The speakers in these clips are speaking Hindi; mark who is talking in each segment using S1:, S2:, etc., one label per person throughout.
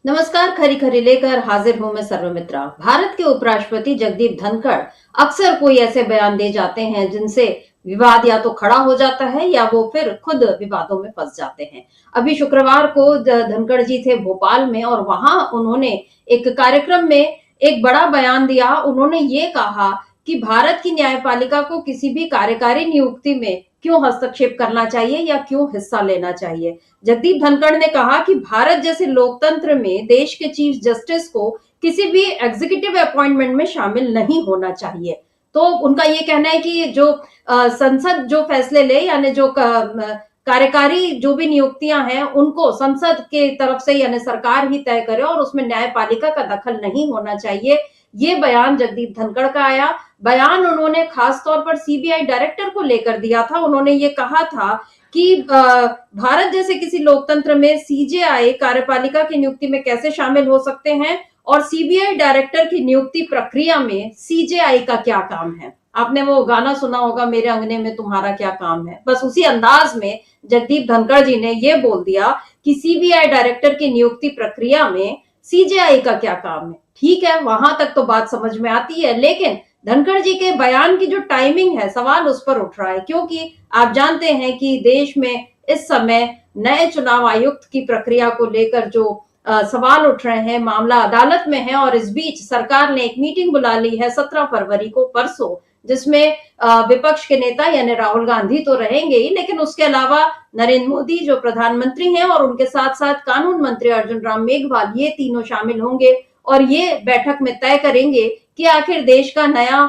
S1: नमस्कार। खरी खरी लेकर हाजिर हूं मैं सर्वमित्रा। भारत के उपराष्ट्रपति जगदीप धनखड़ अक्सर कोई ऐसे बयान दे जाते हैं जिनसे विवाद या तो खड़ा हो जाता है या वो फिर खुद विवादों में फंस जाते हैं। अभी शुक्रवार को धनखड़ जी थे भोपाल में और वहां उन्होंने एक कार्यक्रम में एक बड़ा बयान दिया। उन्होंने ये कहा कि भारत की न्यायपालिका को किसी भी कार्यकारी नियुक्ति में क्यों हस्तक्षेप करना चाहिए या क्यों हिस्सा लेना चाहिए। जगदीप धनखड़ ने कहा कि भारत जैसे लोकतंत्र में देश के चीफ जस्टिस को किसी भी एग्जीक्यूटिव अपॉइंटमेंट में शामिल नहीं होना चाहिए। तो उनका ये कहना है कि जो संसद जो फैसले ले यानी जो कार्यकारी जो भी नियुक्तियां हैं उनको संसद के तरफ से यानी सरकार ही तय करे और उसमें न्यायपालिका का दखल नहीं होना चाहिए। ये बयान जगदीप धनखड़ का आया। बयान उन्होंने खास तौर पर सीबीआई डायरेक्टर को लेकर दिया था। उन्होंने ये कहा था कि भारत जैसे किसी लोकतंत्र में सीजेआई कार्यपालिका की नियुक्ति में कैसे शामिल हो सकते हैं और सीबीआई डायरेक्टर की नियुक्ति प्रक्रिया में सीजेआई का क्या काम है। आपने वो गाना सुना होगा, मेरे अंगने में तुम्हारा क्या काम है। बस उसी अंदाज में जगदीप धनखड़ जी ने ये बोल दिया कि सीबीआई डायरेक्टर की नियुक्ति प्रक्रिया में सीजेआई का क्या काम है। ठीक है, वहां तक तो बात समझ में आती है, लेकिन धनखड़ जी के बयान की जो टाइमिंग है सवाल उस पर उठ रहा है, क्योंकि आप जानते हैं कि देश में इस समय नए चुनाव आयुक्त की प्रक्रिया को लेकर जो सवाल उठ रहे हैं, मामला अदालत में है और इस बीच सरकार ने एक मीटिंग बुला ली है 17 फरवरी को, परसों, जिसमें विपक्ष के नेता यानी राहुल गांधी तो रहेंगे ही, लेकिन उसके अलावा नरेंद्र मोदी जो प्रधानमंत्री हैं और उनके साथ साथ कानून मंत्री अर्जुन राम मेघवाल, ये तीनों शामिल होंगे और ये बैठक में तय करेंगे कि आखिर देश का नया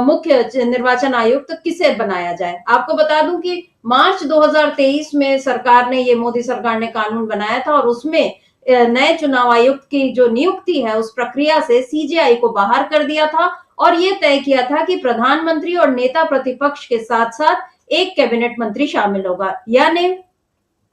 S1: मुख्य निर्वाचन आयुक्त किसे बनाया जाए। आपको बता दूं कि मार्च 2023 में सरकार ने, ये मोदी सरकार ने कानून बनाया था और उसमें नए चुनाव आयुक्त की जो नियुक्ति है उस प्रक्रिया से सीजेआई को बाहर कर दिया था और ये तय किया था कि प्रधानमंत्री और नेता प्रतिपक्ष के साथ साथ एक कैबिनेट मंत्री शामिल होगा, यानी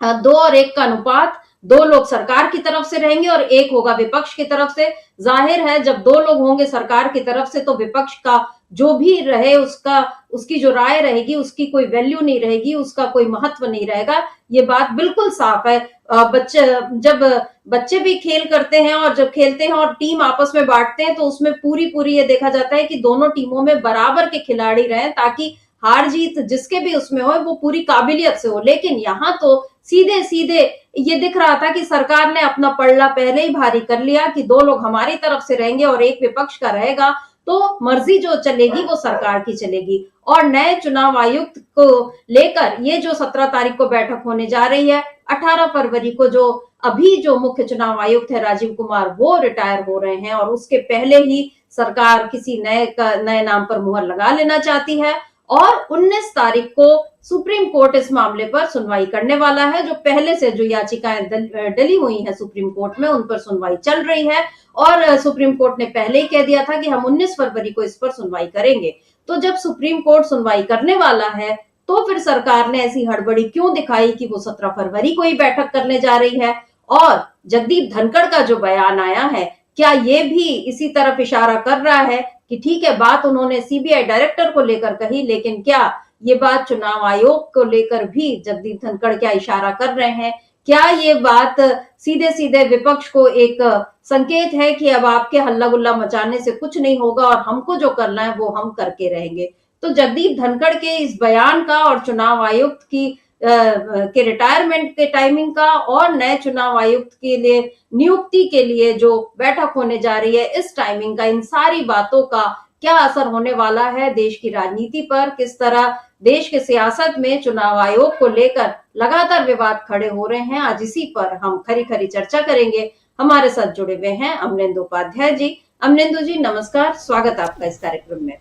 S1: 2 और 1 का अनुपात। 2 लोग सरकार की तरफ से रहेंगे और 1 होगा विपक्ष की तरफ से। जाहिर है जब 2 लोग होंगे सरकार की तरफ से तो विपक्ष का जो भी रहे उसकी जो राय रहेगी उसकी कोई वैल्यू नहीं रहेगी, उसका कोई महत्व नहीं रहेगा। ये बात बिल्कुल साफ है। जब बच्चे भी खेल करते हैं और जब खेलते हैं और टीम आपस में बांटते हैं तो उसमें पूरी ये देखा जाता है कि दोनों टीमों में बराबर के खिलाड़ी रहें ताकि हार जीत जिसके भी उसमें हो वो पूरी काबिलियत से हो। लेकिन यहाँ तो सीधे सीधे ये दिख रहा था कि सरकार ने अपना पल्ला पहले ही भारी कर लिया कि 2 लोग हमारी तरफ से रहेंगे और 1 विपक्ष का रहेगा, तो मर्जी जो चलेगी वो सरकार की चलेगी। और नए चुनाव आयुक्त को लेकर ये जो 17 तारीख को बैठक होने जा रही है, 18 फरवरी को जो अभी जो मुख्य चुनाव आयुक्त है राजीव कुमार वो रिटायर हो रहे हैं और उसके पहले ही सरकार किसी नए नाम पर मुहर लगा लेना चाहती है और 19 तारीख को सुप्रीम कोर्ट इस मामले पर सुनवाई करने वाला है। जो पहले से जो याचिकाएं डली हुई हैं सुप्रीम कोर्ट में उन पर सुनवाई चल रही है और सुप्रीम कोर्ट ने पहले ही कह दिया था कि हम 19 फरवरी को इस पर सुनवाई करेंगे। तो जब सुप्रीम कोर्ट सुनवाई करने वाला है तो फिर सरकार ने ऐसी हड़बड़ी क्यों दिखाई कि वो 17 फरवरी को ही बैठक करने जा रही है। और जगदीप धनखड़ का जो बयान आया है, क्या ये भी इसी तरफ इशारा कर रहा है कि ठीक है, बात उन्होंने सीबीआई डायरेक्टर को लेकर कही, लेकिन क्या ये बात चुनाव आयोग को लेकर भी जगदीप धनखड़ क्या इशारा कर रहे हैं? क्या ये बात सीधे सीधे विपक्ष को एक संकेत है कि अब आपके हल्ला गुल्ला मचाने से कुछ नहीं होगा और हमको जो करना है वो हम करके रहेंगे। तो जगदीप धनखड़ के इस बयान का और चुनाव आयुक्त के रिटायरमेंट के टाइमिंग का और नए चुनाव आयुक्त के लिए नियुक्ति के लिए जो बैठक होने जा रही है इस टाइमिंग का, इन सारी बातों का क्या असर होने वाला है देश की राजनीति पर, किस तरह देश के सियासत में चुनाव आयोग को लेकर लगातार विवाद खड़े हो रहे हैं, आज इसी पर हम खरी खरी चर्चा करेंगे। हमारे साथ जुड़े हुए हैं अमलेंदु उपाध्याय जी। अमलेंदु जी नमस्कार, स्वागत आपका इस कार्यक्रम में।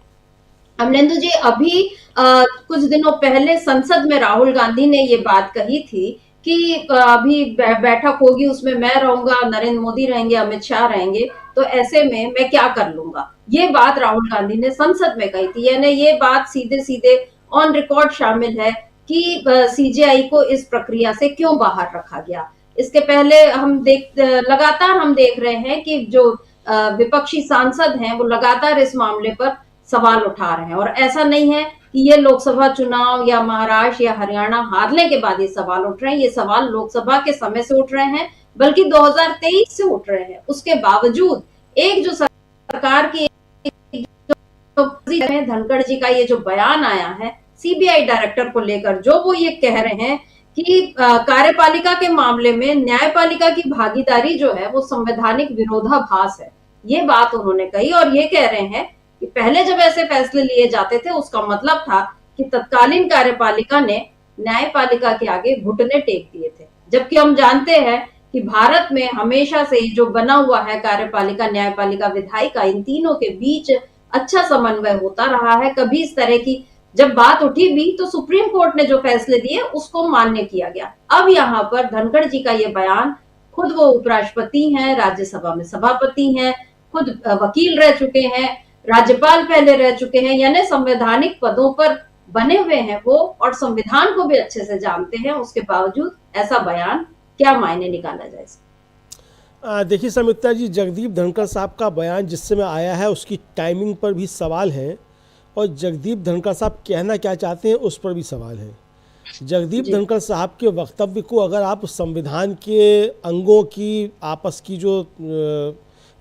S1: अमलेंदु जी, अभी कुछ दिनों पहले संसद में राहुल गांधी ने ये बात कही थी कि अभी बैठक होगी उसमें मैं रहूंगा, नरेंद्र मोदी रहेंगे, अमित शाह रहेंगे, तो ऐसे में मैं क्या कर लूंगा। ये बात राहुल गांधी ने संसद में कही थी, यानी ये बात सीधे सीधे ऑन रिकॉर्ड शामिल है कि सीजेआई को इस प्रक्रिया से क्यों बाहर रखा गया। इसके पहले लगातार हम देख रहे हैं कि जो विपक्षी सांसद हैं वो लगातार इस मामले पर सवाल उठा रहे हैं और ऐसा नहीं है कि ये लोकसभा चुनाव या महाराष्ट्र या हरियाणा हारने के बाद ये सवाल उठ रहे हैं। ये सवाल लोकसभा के समय से उठ रहे हैं, बल्कि 2023 से उठ रहे हैं। उसके बावजूद एक जो सरकार की धनखड़ जी का ये जो बयान आया है सीबीआई डायरेक्टर को लेकर, जो वो ये कह रहे हैं कि कार्यपालिका के मामले में न्यायपालिका की भागीदारी जो है वो संवैधानिक विरोधाभास है, ये बात उन्होंने कही। और ये कह रहे हैं कि पहले जब ऐसे फैसले लिए जाते थे उसका मतलब था कि तत्कालीन कार्यपालिका ने न्यायपालिका के आगे घुटने टेक दिए थे, जबकि हम जानते हैं कि भारत में हमेशा से जो बना हुआ है कार्यपालिका, न्यायपालिका, विधायिका, इन तीनों के बीच अच्छा समन्वय होता रहा है। कभी इस तरह की जब बात उठी भी तो सुप्रीम कोर्ट ने जो फैसले दिए उसको मान्य किया गया। अब यहाँ पर धनखड़ जी का ये बयान, खुद वो उपराष्ट्रपति हैं, राज्यसभा में सभापति हैं, खुद वकील रह चुके हैं, राज्यपाल पहले रह चुके हैं, यानी संवैधानिक पदों पर बने हुए हैं वो और संविधान को भी अच्छे से जानते हैं। उसके बावजूद ऐसा बयान, क्या मायने निकाला जाए इसका?
S2: देखिए समिता जी, जगदीप धनखड़ साहब का बयान जिस समय आया है उसकी टाइमिंग पर भी सवाल है और जगदीप धनखड़ साहब कहना क्या चाहते हैं उस पर भी सवाल है। जगदीप धनखड़ साहब के वक्तव्य को अगर आप संविधान के अंगों की आपस की जो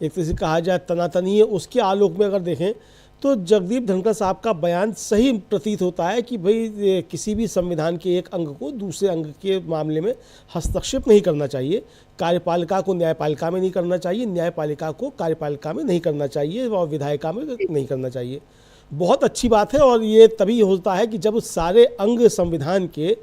S2: एक तरह से कहा जाए तनातनी है उसके आलोक में अगर देखें तो जगदीप धनखड़ साहब का बयान सही प्रतीत होता है कि भाई किसी भी संविधान के एक अंग को दूसरे अंग के मामले में हस्तक्षेप नहीं करना चाहिए। कार्यपालिका को न्यायपालिका में नहीं करना चाहिए, न्यायपालिका को कार्यपालिका में नहीं करना चाहिए और विधायिका में नहीं करना चाहिए। बहुत अच्छी बात है और ये तभी होता है कि जब सारे अंग संविधान के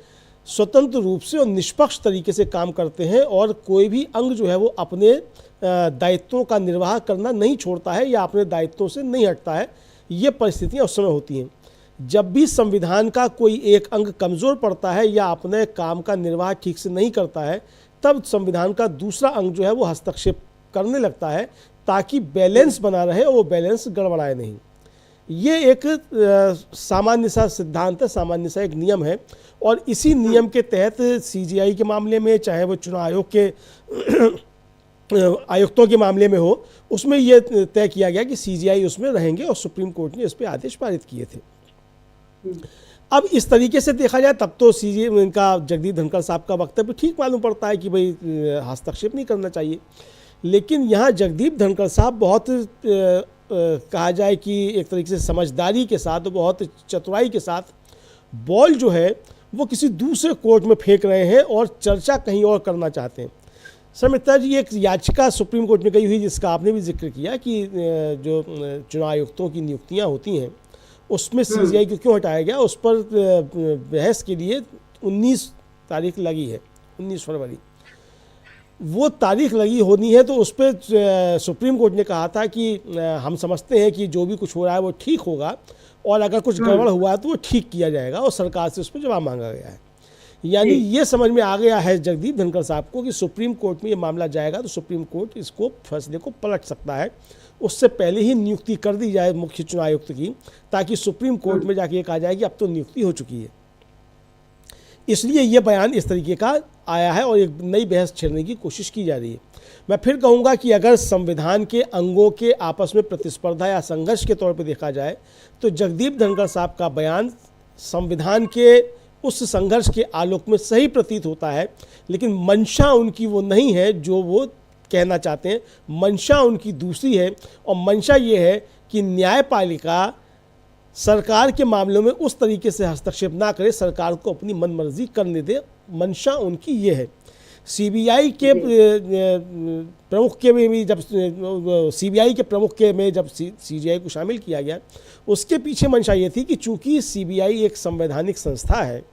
S2: स्वतंत्र रूप से और निष्पक्ष तरीके से काम करते हैं और कोई भी अंग जो है वो अपने दायित्वों का निर्वाह करना नहीं छोड़ता है या अपने दायित्वों से नहीं हटता है। ये परिस्थितियाँ उस समय होती हैं जब भी संविधान का कोई एक अंग कमज़ोर पड़ता है या अपने काम का निर्वाह ठीक से नहीं करता है, तब संविधान का दूसरा अंग जो है वो हस्तक्षेप करने लगता है ताकि बैलेंस बना रहे और वो बैलेंस गड़बड़ाए नहीं। ये एक सामान्य सा सिद्धांत है, सामान्य सा एक नियम है और इसी नियम के तहत सीजीआई के मामले में, चाहे वो चुनाव आयोग के आयुक्तों के मामले में हो, उसमें यह तय किया गया कि सीजीआई उसमें रहेंगे और सुप्रीम कोर्ट ने इस पर आदेश पारित किए थे। अब इस तरीके से देखा जाए तब तो सीजीआई इनका जगदीप धनखड़ साहब का वक्तव्य ठीक मालूम पड़ता है कि भाई हस्तक्षेप नहीं करना चाहिए। लेकिन यहाँ जगदीप धनखड़ साहब बहुत कहा जाए कि एक तरीके से समझदारी के साथ, बहुत चतुराई के साथ बॉल जो है वो किसी दूसरे कोर्ट में फेंक रहे हैं और चर्चा कहीं और करना चाहते हैं। समिता जी, एक याचिका सुप्रीम कोर्ट में गई हुई जिसका आपने भी जिक्र किया कि जो चुनाव आयुक्तों की नियुक्तियां होती हैं उसमें सीजीआई को क्यों हटाया गया, उस पर बहस के लिए 19 तारीख लगी है, 19 फरवरी वो तारीख लगी होनी है। तो उस पर सुप्रीम कोर्ट ने कहा था कि हम समझते हैं कि जो भी कुछ हो रहा है वो ठीक होगा और अगर कुछ गड़बड़ हुआ है तो वो ठीक किया जाएगा और सरकार से उस पर जवाब मांगा गया है। यानी ये समझ में आ गया है जगदीप धनखड़ साहब को कि सुप्रीम कोर्ट में ये मामला जाएगा तो सुप्रीम कोर्ट इसको फैसले को पलट सकता है। उससे पहले ही नियुक्ति कर दी जाए मुख्य चुनाव आयुक्त की, ताकि सुप्रीम कोर्ट में जाके ये कहा जाए कि अब तो नियुक्ति हो चुकी है। इसलिए ये बयान इस तरीके का आया है और एक नई बहस छेड़ने की कोशिश की जा रही है। मैं फिर कहूँगा कि अगर संविधान के अंगों के आपस में प्रतिस्पर्धा या संघर्ष के तौर पर देखा जाए तो जगदीप धनखड़ साहब का बयान संविधान के उस संघर्ष के आलोक में सही प्रतीत होता है, लेकिन मंशा उनकी वो नहीं है जो वो कहना चाहते हैं। मंशा उनकी दूसरी है और मंशा ये है कि न्यायपालिका सरकार के मामलों में उस तरीके से हस्तक्षेप ना करे, सरकार को अपनी मनमर्जी करने दे। मंशा उनकी ये है। सीबीआई के प्रमुख के में भी जब सीबीआई के प्रमुख के में जब सीजीआई को शामिल किया गया, उसके पीछे मंशा ये थी कि चूंकि सीबीआई एक संवैधानिक संस्था है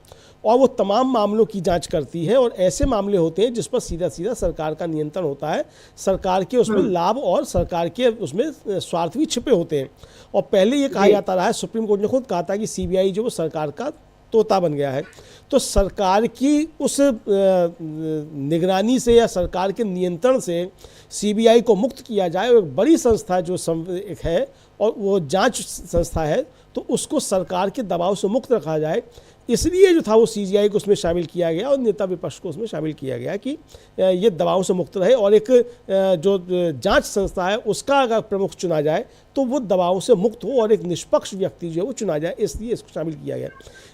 S2: और वो तमाम मामलों की जांच करती है और ऐसे मामले होते हैं जिस पर सीधा सीधा सरकार का नियंत्रण होता है, सरकार के उसमें लाभ और सरकार के उसमें स्वार्थ भी छिपे होते हैं। और पहले ये कहा जाता रहा है, सुप्रीम कोर्ट ने खुद कहा था कि सीबीआई जो वो सरकार का तोता बन गया है। तो सरकार की उस निगरानी से या सरकार के नियंत्रण से सीबीआई को मुक्त किया जाए। एक बड़ी संस्था जो एक है और वो जांच संस्था है, तो उसको सरकार के दबाव से मुक्त रखा जाए, इसलिए जो था वो सीजीआई को उसमें शामिल किया गया और नेता विपक्ष को उसमें शामिल किया गया कि ये दबाव से मुक्त रहे और एक जो जांच संस्था है उसका अगर प्रमुख चुना जाए तो वो दबाव से मुक्त हो और एक निष्पक्ष व्यक्ति जो है वो चुना जाए, इसलिए इसको शामिल किया गया।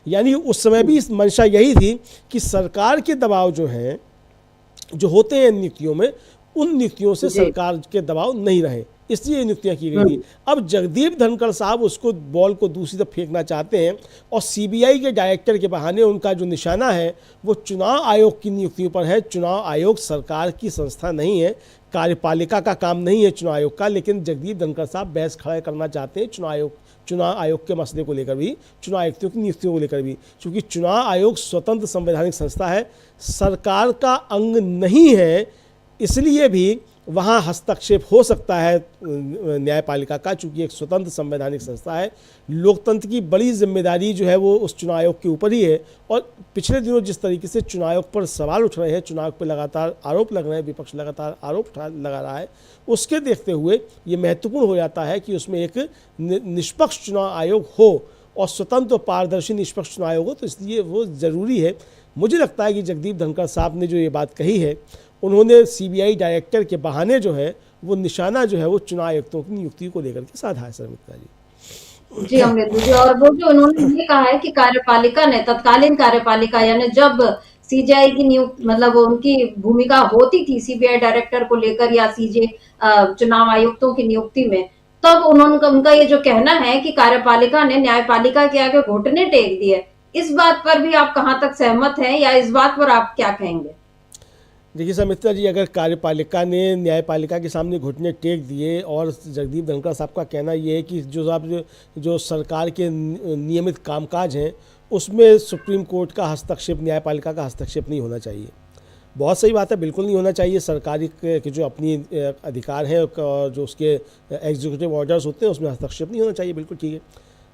S2: यानी उस समय भी मंशा यही थी कि सरकार के दबाव जो है जो होते हैं नियुक्तियों में, उन नियुक्तियों से
S1: जी।
S2: सरकार के दबाव नहीं रहे, इसलिए ये नियुक्तियां की गई थी। अब जगदीप धनखड़ साहब उसको बॉल को दूसरी तरफ फेंकना चाहते हैं और सीबीआई के डायरेक्टर के बहाने उनका जो निशाना है वो चुनाव आयोग की नियुक्तियों पर है। चुनाव आयोग सरकार की संस्था नहीं है, कार्यपालिका का काम नहीं है चुनाव आयोग का, लेकिन जगदीप धनखड़ साहब बहस खड़ा करना चाहते हैं चुनाव आयोग के मसले को लेकर भी, चुनाव आयुक्तों की नियुक्तियों को लेकर भी, क्योंकि चुनाव आयोग स्वतंत्र संवैधानिक संस्था है, सरकार का अंग नहीं है, इसलिए भी वहाँ हस्तक्षेप हो सकता है न्यायपालिका का, चूँकि एक स्वतंत्र संवैधानिक संस्था है। लोकतंत्र की बड़ी जिम्मेदारी जो है वो उस चुनाव आयोग के ऊपर ही है। और पिछले दिनों जिस तरीके से चुनाव आयोग पर सवाल उठ रहे हैं, चुनाव आयोग पर लगातार आरोप लग रहे हैं, विपक्ष लगातार आरोप लगा रहा है, उसके देखते हुए ये महत्वपूर्ण हो जाता है कि उसमें एक निष्पक्ष चुनाव आयोग हो और स्वतंत्र पारदर्शी निष्पक्ष चुनाव आयोग हो, तो इसलिए वो ज़रूरी है। मुझे लगता है कि जगदीप धनखड़ साहब ने जो ये बात कही है, उन्होंने सीबीआई डायरेक्टर के बहाने जो है वो निशाना जो है वो चुनाव आयुक्तों की नियुक्ति को लेकर के साधा है। शर्मिष्ठा जी।
S1: जी अमृत जी, और वो जो उन्होंने ये कहा है कि कार्यपालिका ने, तत्कालीन कार्यपालिका यानी जब सीजीआई की नियुक्ति, मतलब उनकी भूमिका होती थी सीबीआई डायरेक्टर को लेकर या सीजे चुनाव आयुक्तों की नियुक्ति में, तब उनका ये जो कहना है कि कार्यपालिका ने न्यायपालिका के आगे घुटने टेक दिए, इस बात पर भी आप कहां तक सहमत हैं या इस बात पर आप क्या कहेंगे?
S2: देखिए शर्मिष्ठा जी, अगर कार्यपालिका ने न्यायपालिका के सामने घुटने टेक दिए, और जगदीप धनखड़ साहब का कहना ये है कि जो सरकार के नियमित कामकाज हैं उसमें सुप्रीम कोर्ट का हस्तक्षेप, न्यायपालिका का हस्तक्षेप नहीं होना चाहिए। बहुत सही बात है, बिल्कुल नहीं होना चाहिए। सरकारी के जो अपनी अधिकार हैं और जो उसके एग्जीक्यूटिव ऑर्डर्स होते हैं उसमें हस्तक्षेप नहीं होना चाहिए, बिल्कुल ठीक है।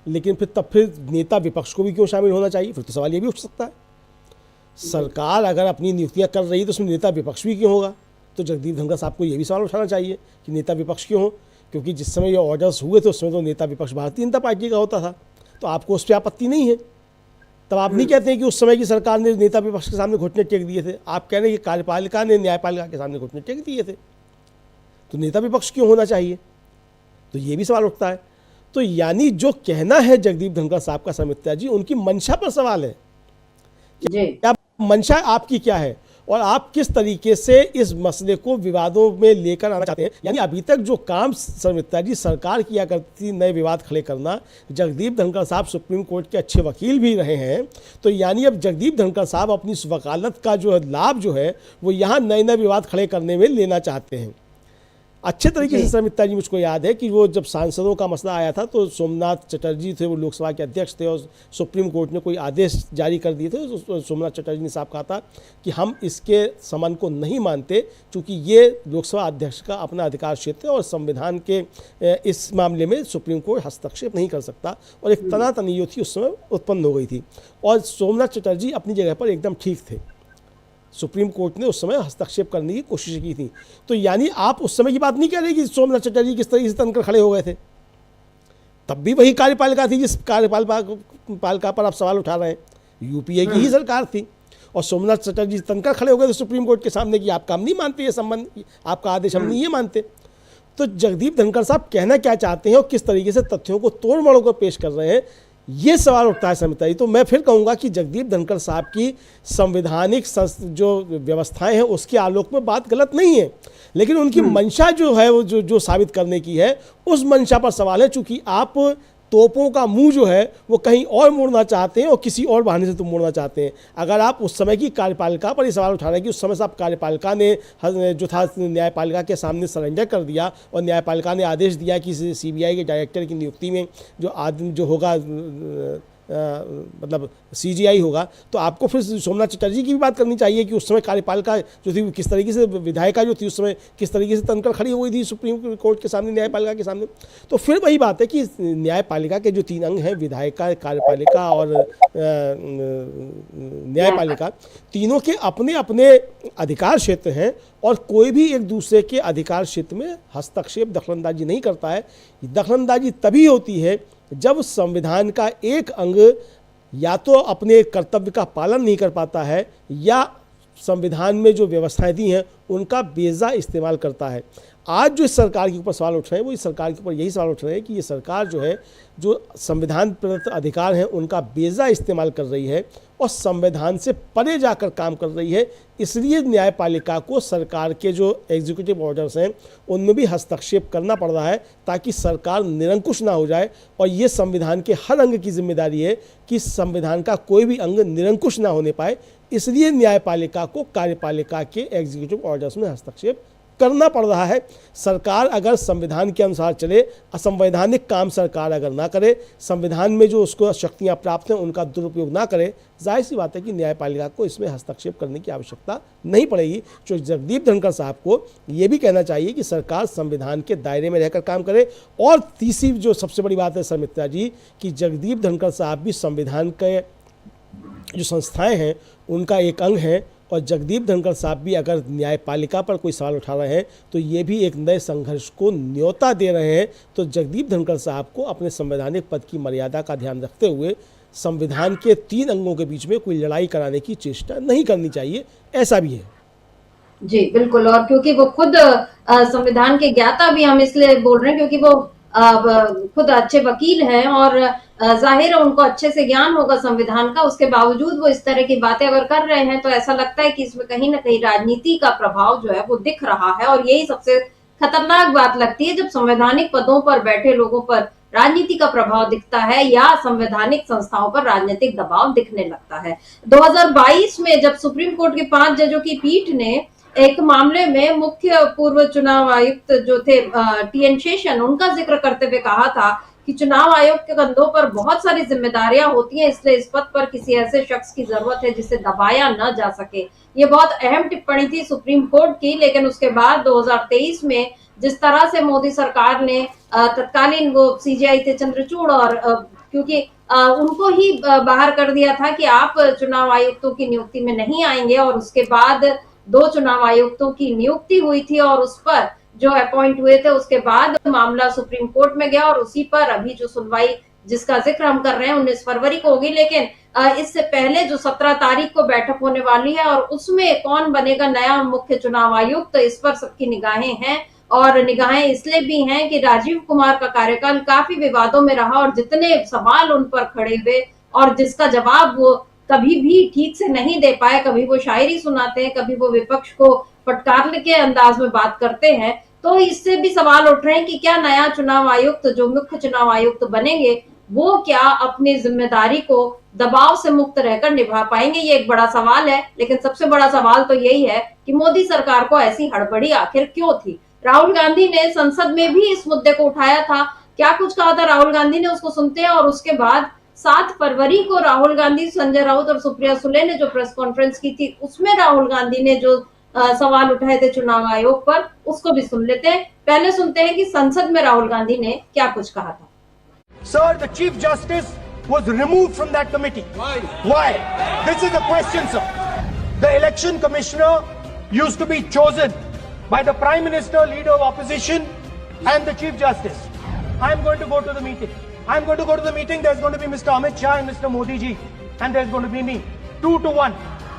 S2: लेकिन फिर नेता विपक्ष को भी क्यों शामिल होना चाहिए? फिर तो सवाल ये भी उठ सकता है, सरकार अगर अपनी नियुक्तियां कर रही है तो उसमें नेता विपक्ष भी क्यों होगा? तो जगदीप धनखड़ साहब को ये भी सवाल उठाना चाहिए कि नेता विपक्ष क्यों हो, क्योंकि जिस समय ये ऑर्डर्स हुए थे उस समय तो नेता विपक्ष भारतीय जनता पार्टी का होता था, तो आपको उस पर आपत्ति नहीं है। तब आप नहीं कहते हैं कि उस समय की सरकार ने नेता विपक्ष के सामने घुटने टेक दिए थे, आप कह रहे हैं कि कार्यपालिका ने न्यायपालिका के सामने घुटने टेक दिए थे, तो नेता विपक्ष क्यों होना चाहिए? तो ये भी सवाल उठता है। तो यानी जो कहना है जगदीप धनखड़ साहब का, शर्मिष्ठा जी, उनकी मंशा पर सवाल है। क्या मंशा आपकी क्या है और आप किस तरीके से इस मसले को विवादों में लेकर आना चाहते हैं? यानी अभी तक जो काम शर्मिष्ठा जी सरकार किया करती, नए विवाद खड़े करना, जगदीप धनखड़ साहब सुप्रीम कोर्ट के अच्छे वकील भी रहे हैं, तो यानी अब जगदीप धनखड़ साहब अपनी इस वकालत का जो लाभ जो है वो यहाँ नए नए विवाद खड़े करने में लेना चाहते हैं। अच्छे तरीके से शर्मिष्ठा जी, मुझको याद है कि वो जब सांसदों का मसला आया था तो सोमनाथ चटर्जी थे, वो लोकसभा के अध्यक्ष थे, और सुप्रीम कोर्ट ने कोई आदेश जारी कर दिए थे। तो सोमनाथ चटर्जी ने साफ कहा था कि हम इसके समन को नहीं मानते, क्योंकि ये लोकसभा अध्यक्ष का अपना अधिकार क्षेत्र है और संविधान के इस मामले में सुप्रीम कोर्ट हस्तक्षेप नहीं कर सकता। और एक तनातनी जो थी उस समय उत्पन्न हो गई थी, और सोमनाथ चटर्जी अपनी जगह पर एकदम ठीक थे। सुप्रीम कोर्ट ने उस समय हस्तक्षेप करने की कोशिश की थी। तो यानी आप उस समय की बात नहीं कह रहे कि सोमनाथ चटर्जी किस तरीके से तनकर खड़े हो गए थे, तब भी वही कार्यपालिका थी जिस कार्यपालिका पर आप सवाल उठा रहे हैं, यूपीए की ही सरकार थी, और सोमनाथ चटर्जी तनकर खड़े हो गए थे सुप्रीम कोर्ट के सामने कि आप काम नहीं मानते, ये संबंध, आपका आदेश हम नहीं ये मानते। तो जगदीप धनखड़ साहब कहना क्या चाहते हैं और किस तरीके से तथ्यों को तोड़ मरोड़ कर पेश कर रहे हैं, ये सवाल उठता है शर्मिष्ठा जी। तो मैं फिर कहूँगा कि जगदीप धनखड़ साहब की संवैधानिक जो व्यवस्थाएं हैं उसके आलोक में बात गलत नहीं है, लेकिन उनकी मंशा जो है वो जो साबित करने की है, उस मंशा पर सवाल है। चूंकि आप तोपों का मुंह जो है वो कहीं और मोड़ना चाहते हैं और किसी और बहाने से तुम मोड़ना चाहते हैं। अगर आप उस समय की कार्यपालिका पर ये सवाल उठा रहे हैं कि उस समय से आप कार्यपालिका ने जो था न्यायपालिका के सामने सरेंडर कर दिया और न्यायपालिका ने आदेश दिया कि सीबीआई के डायरेक्टर की नियुक्ति में जो आदमी जो होगा मतलब सीजीआई होगा, तो आपको फिर सोमनाथ चटर्जी की भी बात करनी चाहिए कि उस समय कार्यपालिका जो थी किस तरीके से, विधायिका जो थी उस समय किस तरीके से तनकर खड़ी हुई थी सुप्रीम कोर्ट के सामने, न्यायपालिका के सामने। तो फिर वही बात है कि न्यायपालिका के जो तीन अंग हैं, विधायिका, कार्यपालिका और न्यायपालिका, तीनों के अपने अपने अधिकार क्षेत्र हैं और कोई भी एक दूसरे के अधिकार क्षेत्र में हस्तक्षेप, दखलंदाजी नहीं करता है। दखलंदाजी तभी होती है जब संविधान का एक अंग या तो अपने कर्तव्य का पालन नहीं कर पाता है या संविधान में जो व्यवस्थाएं दी हैं उनका बेजा इस्तेमाल करता है। आज जो इस सरकार के ऊपर सवाल उठ रहे हैं वो इस सरकार के ऊपर यही सवाल उठ रहे हैं कि ये सरकार जो है, जो संविधान प्रदत्त अधिकार हैं उनका बेजा इस्तेमाल कर रही है और संविधान से परे जाकर काम कर रही है। इसलिए न्यायपालिका को सरकार के जो एग्जीक्यूटिव ऑर्डर्स हैं उनमें भी हस्तक्षेप करना पड़ रहा है ताकि सरकार निरंकुश ना हो जाए। और ये संविधान के हर अंग की जिम्मेदारी है कि संविधान का कोई भी अंग निरंकुश ना होने पाए। इसलिए न्यायपालिका को कार्यपालिका के एग्जीक्यूटिव ऑर्डर्स में हस्तक्षेप करना पड़ रहा है। सरकार अगर संविधान के अनुसार चले, असंवैधानिक काम सरकार अगर ना करे, संविधान में जो उसको शक्तियां प्राप्त हैं उनका दुरुपयोग ना करे, जाहिर सी बात है कि न्यायपालिका को इसमें हस्तक्षेप करने की आवश्यकता नहीं पड़ेगी। जो जगदीप धनखड़ साहब को ये भी कहना चाहिए कि सरकार संविधान के दायरे में रहकर काम करे। और तीसरी जो सबसे बड़ी बात है सर मित्रा जी, कि जगदीप धनखड़ साहब भी संविधान के जो संस्थाएँ हैं उनका एक अंग है। और जगदीप धनखड़ साहब भी अगर न्यायपालिका पर कोई सवाल उठा रहे हैं तो ये भी एक नए संघर्ष को न्योता दे रहे हैं। तो जगदीप धनखड़ साहब को अपने संवैधानिक पद की मर्यादा का ध्यान रखते हुए संविधान के 3 अंगों के बीच में कोई लड़ाई कराने की चेष्टा नहीं करनी चाहिए, ऐसा भी है।
S1: जी बिल्कुल। और क्योंकि वो खुद संविधान के ज्ञाता भी हम इसलिए बोल रहे हैं क्योंकि वो खुद अच्छे वकील हैं और जाहिर है उनको अच्छे से ज्ञान होगा संविधान का। उसके बावजूद वो इस तरह की बातें अगर कर रहे हैं तो ऐसा लगता है कि इसमें कहीं ना कहीं राजनीति का प्रभाव जो है वो दिख रहा है। और यही सबसे खतरनाक बात लगती है जब संवैधानिक पदों पर बैठे लोगों पर राजनीति का प्रभाव दिखता है या संवैधानिक संस्थाओं पर राजनीतिक दबाव दिखने लगता है। 2022 में जब सुप्रीम कोर्ट के 5 जजों की पीठ ने एक मामले में मुख्य पूर्व चुनाव आयुक्त जो थे TN शेषन, उनका जिक्र करते हुए कहा था कि चुनाव आयोग के कंधों पर बहुत सारी जिम्मेदारियां होती हैं, इसलिए इस पद पर किसी ऐसे शख्स की जरूरत है जिसे दबाया न जा सके। ये बहुत अहम टिप्पणी थी सुप्रीम कोर्ट की। लेकिन उसके बाद 2023 में जिस तरह से मोदी सरकार ने तत्कालीन वो CJI थे चंद्रचूड़, और क्योंकि उनको ही बाहर कर दिया था कि आप चुनाव आयुक्तों की नियुक्ति में नहीं आएंगे, और उसके बाद 2 चुनाव आयुक्तों की नियुक्ति हुई थी और उस पर जो अपॉइंट हुए थे उसके बाद मामला सुप्रीम कोर्ट में गया और उसी पर अभी जो सुनवाई जिसका जिक्र हम कर रहे हैं 19 फरवरी को होगी। लेकिन इससे पहले जो 17 तारीख को बैठक होने वाली है और उसमें कौन बनेगा नया मुख्य चुनाव आयुक्त, तो इस पर सबकी निगाहें हैं। और निगाहें इसलिए भी हैं कि राजीव कुमार का कार्यकाल काफी विवादों में रहा और जितने सवाल उन पर खड़े हुए और जिसका जवाब वो कभी भी ठीक से नहीं दे पाए, कभी वो शायरी सुनाते हैं, कभी वो विपक्ष को फटकारने के अंदाज में बात करते हैं। तो इससे भी सवाल उठ रहे हैं कि क्या नया चुनाव आयुक्त जो मुख्य चुनाव आयुक्त बनेंगे वो क्या अपनी जिम्मेदारी को दबाव से मुक्त रहकर निभा पाएंगे, ये एक बड़ा सवाल है। लेकिन सबसे बड़ा सवाल तो यही है कि मोदी सरकार को ऐसी हड़बड़ी आखिर क्यों थी। राहुल गांधी ने संसद में भी इस मुद्दे को उठाया था। क्या कुछ कहा था राहुल गांधी ने, उसको सुनते हैं। और उसके बाद 7 फरवरी को राहुल गांधी, संजय राउत और सुप्रिया सुले ने जो प्रेस कॉन्फ्रेंस की थी उसमें राहुल गांधी ने जो सवाल उठाए थे चुनाव आयोग पर, उसको भी सुन लेते हैं। पहले सुनते हैं कि संसद में राहुल गांधी ने क्या कुछ कहा था।
S3: Sir, the Chief Justice was removed from that committee. Why? Why? This is the question, sir. The election commissioner used to be chosen by the Prime Minister, Leader of Opposition, and the Chief Justice. I'm going to go to the meeting. I'm going to go to the meeting. There's going to be Mr. Amit Shah and Mr. Modi ji, and there's going to be me. 2-1.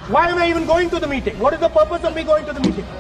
S3: Why am I even going to the meeting? What is the purpose of me going to the meeting?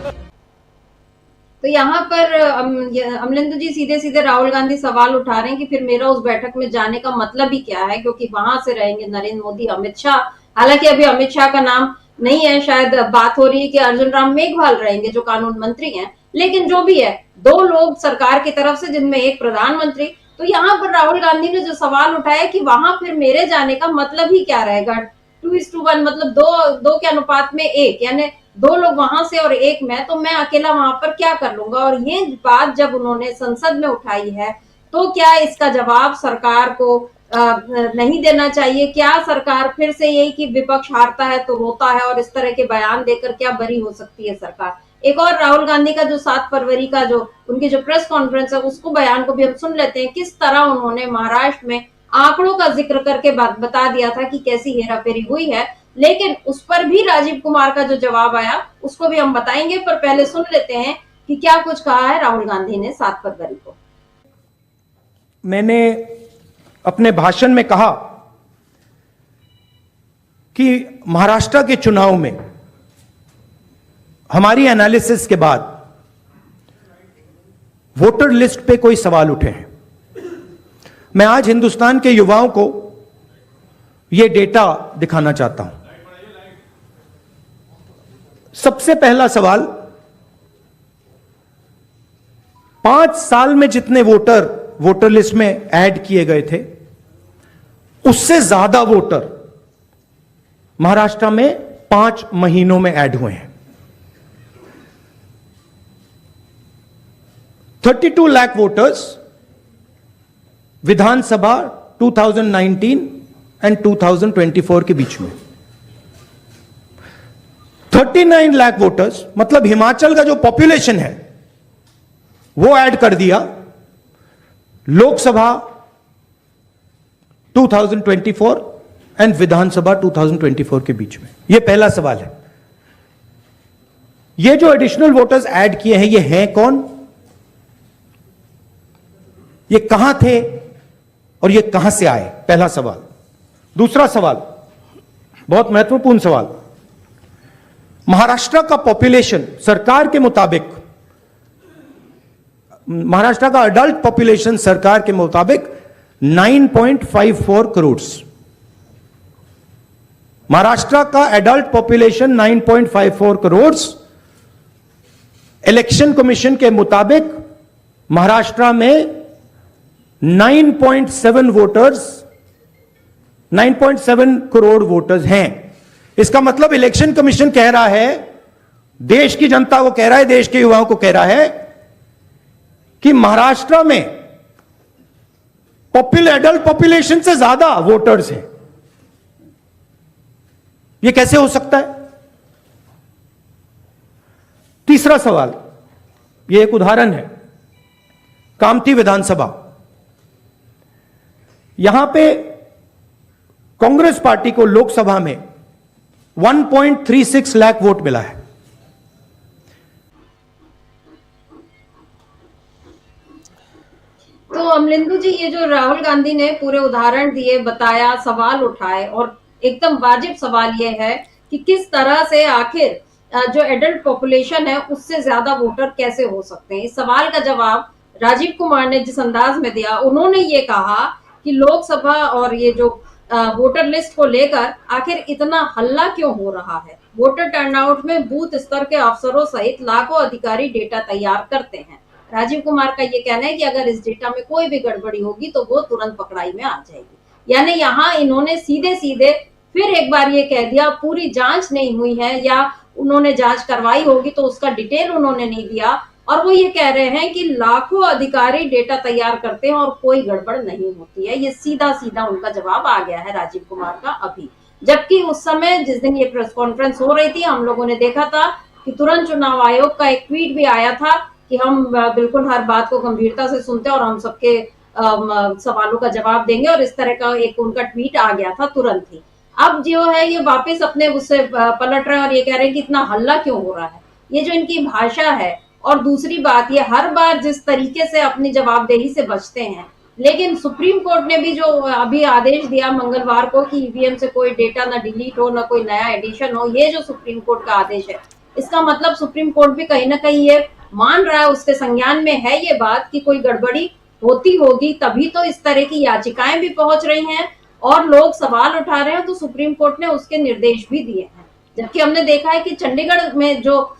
S1: तो यहाँ पर अमलिंदु जी सीधे सीधे राहुल गांधी सवाल उठा रहे हैं कि फिर मेरा उस बैठक में जाने का मतलब ही क्या है, क्योंकि वहां से रहेंगे नरेंद्र मोदी, अमित शाह। हालांकि अभी अमित शाह का नाम नहीं है, शायद बात हो रही है कि अर्जुन राम मेघवाल रहेंगे जो कानून मंत्री हैं। लेकिन जो भी है, 2 लोग सरकार की तरफ से जिनमें एक प्रधानमंत्री। तो यहाँ पर राहुल गांधी ने जो सवाल उठाया कि वहां फिर मेरे जाने का मतलब ही क्या रहेगा। 2:1 मतलब 2 के अनुपात में 1, यानी 2 लोग वहां से और 1 मैं, तो मैं अकेला वहां पर क्या कर लूंगा। और ये बात जब उन्होंने संसद में उठाई है तो क्या इसका जवाब सरकार को नहीं देना चाहिए? क्या सरकार फिर से यही कि विपक्ष हारता है तो रोता है और इस तरह के बयान देकर क्या बरी हो सकती है सरकार? एक और राहुल गांधी का जो 7 फरवरी का जो उनकी जो प्रेस कॉन्फ्रेंस है उसको बयान को भी हम सुन लेते हैं। किस तरह उन्होंने महाराष्ट्र में आंकड़ों का जिक्र करके बता दिया था कि कैसी हेराफेरी हुई है। लेकिन उस पर भी राजीव कुमार का जो जवाब आया उसको भी हम बताएंगे, पर पहले सुन लेते हैं कि क्या कुछ कहा है राहुल गांधी ने 7 फरवरी को।
S3: मैंने अपने भाषण में कहा कि महाराष्ट्र के चुनाव में
S4: हमारी एनालिसिस के बाद वोटर लिस्ट पे कोई सवाल उठे हैं। मैं आज हिंदुस्तान के युवाओं को यह डेटा दिखाना चाहता हूं। सबसे पहला सवाल, 5 साल में जितने वोटर लिस्ट में ऐड किए गए थे, उससे ज्यादा वोटर महाराष्ट्र में 5 महीनों में ऐड हुए हैं। 32 लाख वोटर्स विधानसभा 2019 एंड 2024 के बीच में। 39 लाख वोटर्स, मतलब हिमाचल का जो पॉपुलेशन है वो ऐड कर दिया लोकसभा 2024 एंड विधानसभा 2024 के बीच में। यह पहला सवाल है। ये जो एडिशनल वोटर्स ऐड किए हैं, ये हैं कौन, ये कहां थे और ये कहां से आए? पहला सवाल। दूसरा सवाल, बहुत महत्वपूर्ण सवाल, महाराष्ट्र का पॉपुलेशन सरकार के मुताबिक, महाराष्ट्र का अडल्ट पॉपुलेशन सरकार के मुताबिक 9.54 करोड़। महाराष्ट्र का adult population 9.54 crore. Election commission के मुताबिक महाराष्ट्र में 9.7 करोड़ वोटर्स हैं। इसका मतलब इलेक्शन कमीशन कह रहा है, देश की जनता को कह रहा है, देश के युवाओं को कह रहा है कि महाराष्ट्र में एडल्ट पॉपुलेशन से ज्यादा वोटर्स हैं। यह कैसे हो सकता है? तीसरा सवाल, यह एक उदाहरण है, कामठी विधानसभा। यहां पे कांग्रेस पार्टी को लोकसभा में 1.36 लाख वोट मिला है।
S1: तो अमलिंदु जी, ये जो राहुल गांधी ने पूरे उदाहरण दिए, बताया, सवाल उठाए, और एकदम वाजिब सवाल ये है कि किस तरह से आखिर जो एडल्ट पॉपुलेशन है उससे ज्यादा वोटर कैसे हो सकते हैं। इस सवाल का जवाब राजीव कुमार ने जिस अंदाज में दिया, उन्होंने ये कहा कि लोकसभा और ये जो वोटर लिस्ट को लेकर आखिर इतना हल्ला क्यों हो रहा है। वोटर टर्नआउट में बूथ स्तर के अफसरों सहित लाखों अधिकारी डेटा तैयार करते हैं। राजीव कुमार का ये कहना है कि अगर इस डेटा में कोई भी गड़बड़ी होगी तो वो तुरंत पकड़ाई में आ जाएगी। यानी यहाँ इन्होंने सीधे सीधे फिर एक बार ये कह दिया, पूरी जांच नहीं हुई है या उन्होंने जांच करवाई होगी तो उसका डिटेल उन्होंने नहीं दिया, और वो ये कह रहे हैं कि लाखों अधिकारी डेटा तैयार करते हैं और कोई गड़बड़ नहीं होती है। ये सीधा सीधा उनका जवाब आ गया है राजीव कुमार का अभी। जबकि उस समय जिस दिन ये प्रेस कॉन्फ्रेंस हो रही थी, हम लोगों ने देखा था कि तुरंत चुनाव आयोग का एक ट्वीट भी आया था कि हम बिल्कुल हर बात को गंभीरता से सुनते हैं और हम सबके सवालों का जवाब देंगे, और इस तरह का एक उनका ट्वीट आ गया था तुरंत ही। अब जो है ये वापस अपने उससे पलट रहे हैं और ये कह रहे हैं कि इतना हल्ला क्यों हो रहा है। ये जो इनकी भाषा है, और दूसरी बात, ये हर बार जिस तरीके से अपनी जवाबदेही से बचते हैं, लेकिन सुप्रीम कोर्ट ने भी जो अभी आदेश दिया मंगलवार को कि ईवीएम से कोई डेटा ना डिलीट हो, ना कोई नया एडिशन हो, ये जो सुप्रीम कोर्ट का आदेश है, इसका मतलब सुप्रीम कोर्ट भी कहीं ना कहीं ये मान रहा है, उसके संज्ञान में है ये बात कि कोई गड़बड़ी होती होगी, तभी तो इस तरह की याचिकाएं भी पहुंच रही हैं और लोग सवाल उठा रहे हैं, तो सुप्रीम कोर्ट ने उसके निर्देश भी दिए हैं। जबकि हमने देखा है कि चंडीगढ़ में जो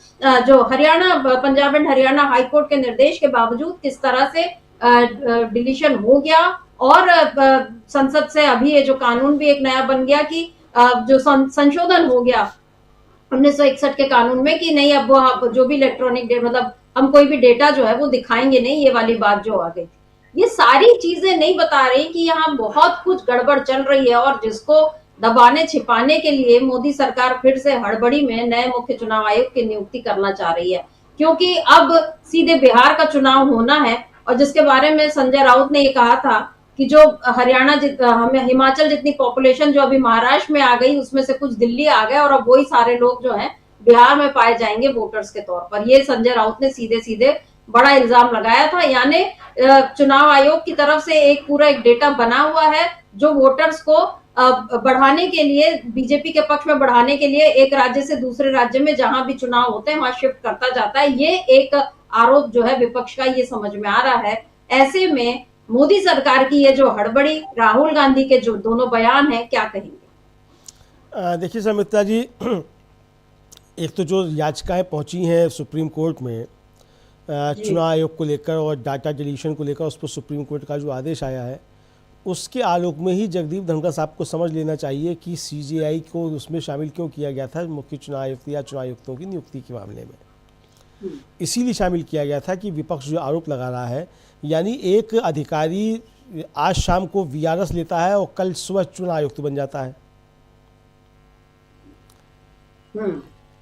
S1: Haryana, Punjab and Haryana high court के निर्देश के बावजूद किस तरह से डिलीशन हो गया, और संसद से अभी ये जो कानून भी एक नया बन गया कि जो संशोधन हो गया 1961 के कानून में कि नहीं, अब वो जो भी इलेक्ट्रॉनिक मतलब हम कोई भी डेटा जो है वो दिखाएंगे नहीं, ये वाली बात जो आ गई। ये सारी चीजें नहीं बता रही कि यहाँ बहुत कुछ गड़बड़ चल रही है, और जिसको दबाने छिपाने के लिए मोदी सरकार फिर से हड़बड़ी में नए मुख्य चुनाव आयोग की नियुक्ति करना चाह रही है, क्योंकि अब सीधे बिहार का चुनाव होना है, और जिसके बारे में संजय राउत ने ये कहा था कि जो हरियाणा हमें हिमाचल जितनी पॉपुलेशन जो अभी महाराष्ट्र में आ गई, उसमें से कुछ दिल्ली आ गए, और अब वही सारे लोग जो हैं बिहार में पाए जाएंगे वोटर्स के तौर पर। ये संजय राउत ने सीधे सीधे बड़ा इल्जाम लगाया था। यानी चुनाव आयोग की तरफ से एक पूरा एक डेटा बना हुआ है जो वोटर्स को बढ़ाने के लिए, बीजेपी के पक्ष में बढ़ाने के लिए एक राज्य से दूसरे राज्य में जहां भी चुनाव होते हैं वहां शिफ्ट करता जाता है। ये एक आरोप जो है विपक्ष का, ये समझ में आ रहा है। ऐसे में मोदी सरकार की ये जो हड़बड़ी, राहुल गांधी के जो दोनों बयान हैं, क्या कहेंगे?
S2: देखिए सुमित्रा जी, एक तो जो याचिकाएं पहुंची हैं सुप्रीम कोर्ट में चुनाव आयोग को लेकर और डाटा डिलीशन को लेकर, उस पर सुप्रीम कोर्ट का जो आदेश आया है उसके आलोक में ही जगदीप धनखड़ साहब को समझ लेना चाहिए कि सीजेआई को उसमें शामिल क्यों किया गया था मुख्य चुनाव आयुक्त या चुनाव आयुक्तों की नियुक्ति के मामले में। इसीलिए शामिल किया गया था कि विपक्ष जो आरोप लगा रहा है, यानी एक अधिकारी आज शाम को वीआरएस लेता है और कल सुबह चुनाव आयुक्त बन जाता है,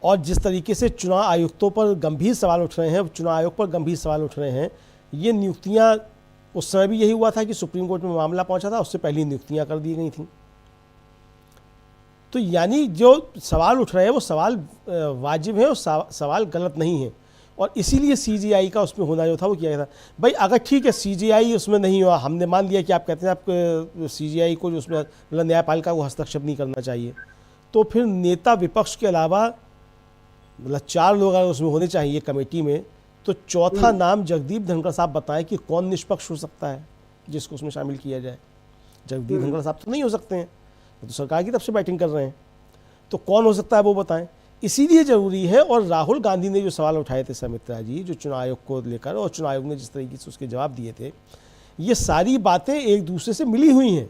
S2: और जिस तरीके से चुनाव आयुक्तों पर गंभीर सवाल उठ रहे हैं, चुनाव आयोग पर गंभीर सवाल उठ रहे हैं, ये नियुक्तियां उस समय भी यही हुआ था कि सुप्रीम कोर्ट में मामला पहुंचा था, उससे पहले नियुक्तियां कर दी गई थी। तो यानी जो सवाल उठ रहे हैं वो सवाल वाजिब है और सवाल गलत नहीं है, और इसीलिए सीजेआई का उसमें होना जो था वो किया गया था। भाई अगर ठीक है सीजेआई उसमें नहीं हुआ, हमने मान लिया कि आप कहते हैं आप सीजेआई को जो उसमें मतलब न्यायपालिका को हस्तक्षेप नहीं करना चाहिए, तो फिर नेता विपक्ष के अलावा मतलब 4 लोग अगर उसमें होने चाहिए कमेटी में, तो चौथा नाम जगदीप धनखड़ साहब बताएं कि कौन निष्पक्ष हो सकता है जिसको उसमें शामिल किया जाए। जगदीप धनखड़ साहब तो नहीं हो सकते हैं, वो तो सरकार की तरफ से बैटिंग कर रहे हैं, तो कौन हो सकता है वो बताएं। इसीलिए ज़रूरी है। और राहुल गांधी ने जो सवाल उठाए थे सुमित्रा जी, जो चुनाव आयोग को लेकर, और चुनाव आयोग ने जिस तरीके से उसके जवाब दिए थे, ये सारी बातें एक दूसरे से मिली हुई हैं।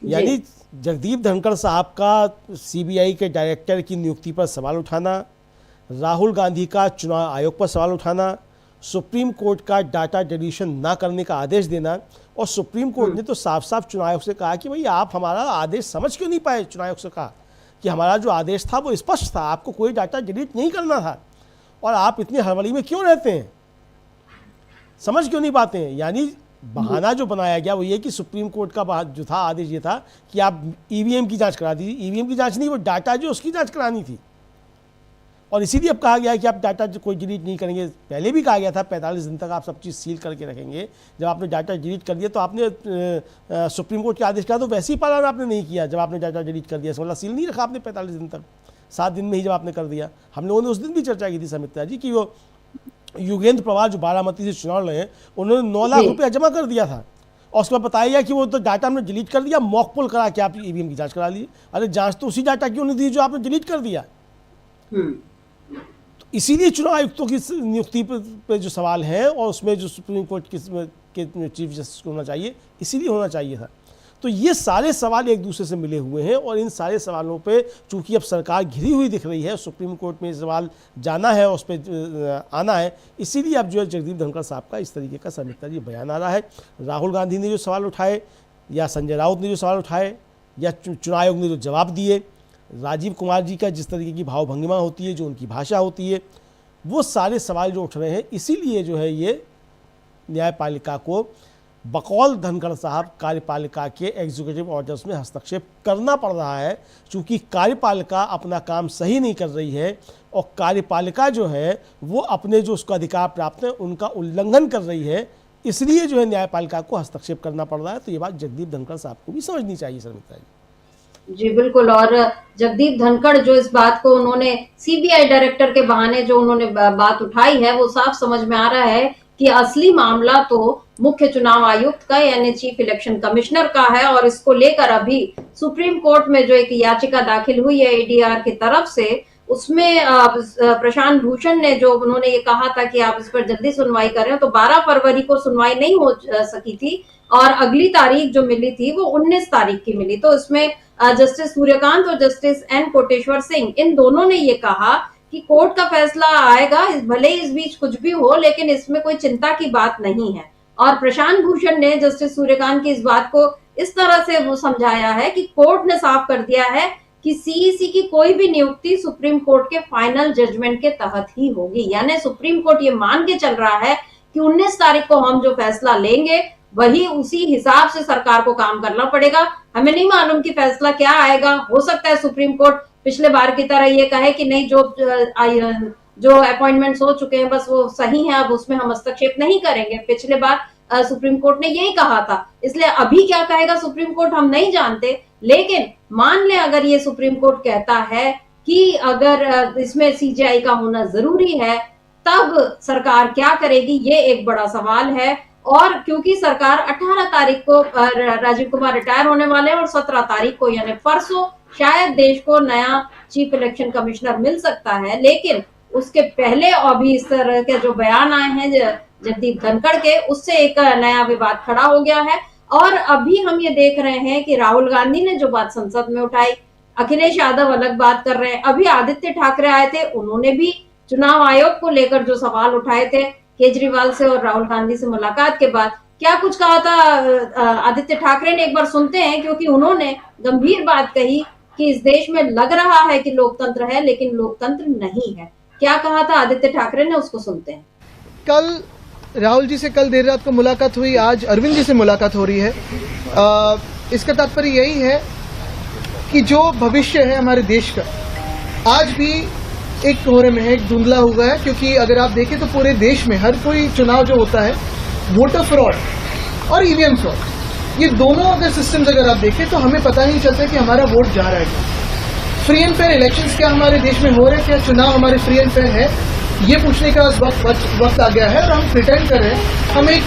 S2: यानी जगदीप धनखड़ साहब का सीबीआई के डायरेक्टर की नियुक्ति पर सवाल उठाना, राहुल गांधी का चुनाव आयोग पर सवाल उठाना, सुप्रीम कोर्ट का डाटा डिलीशन ना करने का आदेश देना, और सुप्रीम कोर्ट ने तो साफ साफ चुनाव आयोग से कहा कि भाई आप हमारा आदेश समझ क्यों नहीं पाए। चुनाव आयोग से कहा कि हमारा जो आदेश था वो स्पष्ट था, आपको कोई डाटा डिलीट नहीं करना था, और आप इतनी हड़बड़ी में क्यों रहते हैं, समझ क्यों नहीं पाते हैं। यानी बहाना जो बनाया गया वो ये कि सुप्रीम कोर्ट का जो था आदेश ये था कि आप ईवीएम की जांच करा दीजिए। ईवीएम की जांच नहीं, वो डाटा जो उसकी जांच करानी थी, और इसीलिए अब कहा गया है कि आप डाटा कोई डिलीट नहीं करेंगे। पहले भी कहा गया था 45 दिन तक आप सब चीज़ सील करके रखेंगे। जब आपने डाटा डिलीट कर दिया तो आपने सुप्रीम कोर्ट के आदेश का तो वैसे ही पालन आपने नहीं किया। जब आपने डाटा डिलीट कर दिया मतलब सील नहीं रखा आपने 45 दिन तक, 7 दिन में ही जब आपने कर दिया। हम लोगों ने उस दिन भी चर्चा की थी सुमित्रा जी कि वो युगेंद्र पवार जो बारामती से चुनाव लड़े, उन्होंने 9 लाख रुपया जमा कर दिया था, और उसके बाद बताया गया कि वो तो डाटा हमने डिलीट कर दिया, मॉक पोल करा के आप ईवीएम की जाँच करा ली। अरे जाँच तो उसी डाटा क्यों नहीं दी जो आपने डिलीट कर दिया। इसीलिए चुनाव आयुक्तों की नियुक्ति पे जो सवाल है, और उसमें जो सुप्रीम कोर्ट के चीफ जस्टिस को होना चाहिए, इसीलिए होना चाहिए था। तो ये सारे सवाल एक दूसरे से मिले हुए हैं, और इन सारे सवालों पे चूंकि अब सरकार घिरी हुई दिख रही है, सुप्रीम कोर्ट में सवाल जाना है, उस पर आना है, इसीलिए अब जो है जगदीप धनखड़ साहब का इस तरीके का सुमित्रा जी बयान आ रहा है। राहुल गांधी ने जो सवाल उठाए, या संजय राउत ने जो सवाल उठाए, या चुनाव आयोग ने जो जवाब दिए, राजीव कुमार जी का जिस तरीके की भावभंगिमा होती है, जो उनकी भाषा होती है, वो सारे सवाल जो उठ रहे हैं, इसीलिए जो है ये न्यायपालिका को बकौल धनखड़ साहब कार्यपालिका के एग्जीक्यूटिव ऑर्डर्स में हस्तक्षेप करना पड़ रहा है, क्योंकि कार्यपालिका अपना काम सही नहीं कर रही है, और कार्यपालिका जो है वो अपने जो उसको अधिकार प्राप्त है उनका उल्लंघन कर रही है, इसलिए जो है न्यायपालिका को हस्तक्षेप करना पड़ रहा है। तो ये बात जगदीप धनखड़ साहब को भी समझनी चाहिए सुमित्रा जी।
S1: जी बिल्कुल। और जगदीप धनखड़ जो इस बात को उन्होंने सीबीआई डायरेक्टर के बहाने जो उन्होंने बात उठाई है, वो साफ समझ में आ रहा है कि असली मामला तो मुख्य चुनाव आयुक्त का यानी चीफ इलेक्शन कमिश्नर का है, और इसको लेकर अभी सुप्रीम कोर्ट में जो एक याचिका दाखिल हुई है एडीआर की तरफ से, उसमें प्रशांत भूषण ने जो उन्होंने ये कहा था कि आप इस पर जल्दी सुनवाई करें, तो 12 फरवरी को सुनवाई नहीं हो सकी थी, और अगली तारीख जो मिली थी वो 19 तारीख की मिली। तो इसमें जस्टिस सूर्यकांत और जस्टिस एन कोटेश्वर सिंह, इन दोनों ने ये कहा कि कोर्ट का फैसला आएगा, भले ही इस बीच कुछ भी हो, लेकिन इसमें कोई चिंता की बात नहीं है। और प्रशांत भूषण ने जस्टिस सूर्यकांत की इस बात को इस तरह से वो समझाया है कि कोर्ट ने साफ कर दिया है कि सीईसी की कोई भी नियुक्ति सुप्रीम कोर्ट के फाइनल जजमेंट के तहत ही होगी। यानी सुप्रीम कोर्ट ये मान के चल रहा है कि 19 तारीख को हम जो फैसला लेंगे वही उसी हिसाब से सरकार को काम करना पड़ेगा। हमें नहीं मालूम कि फैसला क्या आएगा। हो सकता है सुप्रीम कोर्ट पिछले बार की तरह ये कहे कि नहीं, जो अपॉइंटमेंट्स हो चुके हैं बस वो सही है, अब उसमें हम हस्तक्षेप नहीं करेंगे। पिछले बार सुप्रीम कोर्ट ने यही कहा था। इसलिए अभी क्या कहेगा सुप्रीम कोर्ट हम नहीं जानते, लेकिन मान ले अगर ये सुप्रीम कोर्ट कहता है कि अगर इसमें सीजीआई का होना जरूरी है, तब सरकार क्या करेगी, ये एक बड़ा सवाल है। और क्योंकि सरकार 18 तारीख को राजीव कुमार रिटायर होने वाले हैं और 17 तारीख को यानी परसों शायद देश को नया चीफ इलेक्शन कमिश्नर मिल सकता है, लेकिन उसके पहले अभी इस तरह के जो बयान आए हैं जगदीप धनखड़ के, उससे एक नया विवाद खड़ा हो गया है। और अभी हम ये देख रहे हैं कि राहुल गांधी ने जो बात संसद में उठाई, अखिलेश यादव अलग बात कर रहे हैं। अभी आदित्य ठाकरे आए थे, उन्होंने भी चुनाव आयोग को लेकर जो सवाल उठाए थे केजरीवाल से और राहुल गांधी से मुलाकात के बाद, क्या कुछ कहा था आदित्य ठाकरे ने, एक बार सुनते हैं, क्योंकि उन्होंने गंभीर बात कही कि इस देश में लग रहा है कि लोकतंत्र है लेकिन लोकतंत्र नहीं है। क्या कहा था आदित्य ठाकरे ने, उसको सुनते हैं।
S5: कल राहुल जी से कल देर रात को मुलाकात हुई, आज अरविंद जी से मुलाकात हो रही है। इसका तात्पर्य यही है कि जो भविष्य है हमारे देश का आज भी एक कोहरे में है, एक धुंधला हुआ है। क्योंकि अगर आप देखें तो पूरे देश में हर कोई चुनाव जो होता है, वोटर फ्रॉड और ईवीएम फ्रॉड, ये दोनों अगर सिस्टम्स अगर आप देखें तो हमें पता नहीं चलता कि हमारा वोट जा रहा है। फ्री एंड फेयर इलेक्शंस क्या हमारे देश में हो रहे हैं, क्या चुनाव हमारे फ्री एंड फेयर है, ये पूछने का वक्त आ गया है। और हम प्रिटेंड कर रहे हैं, हम एक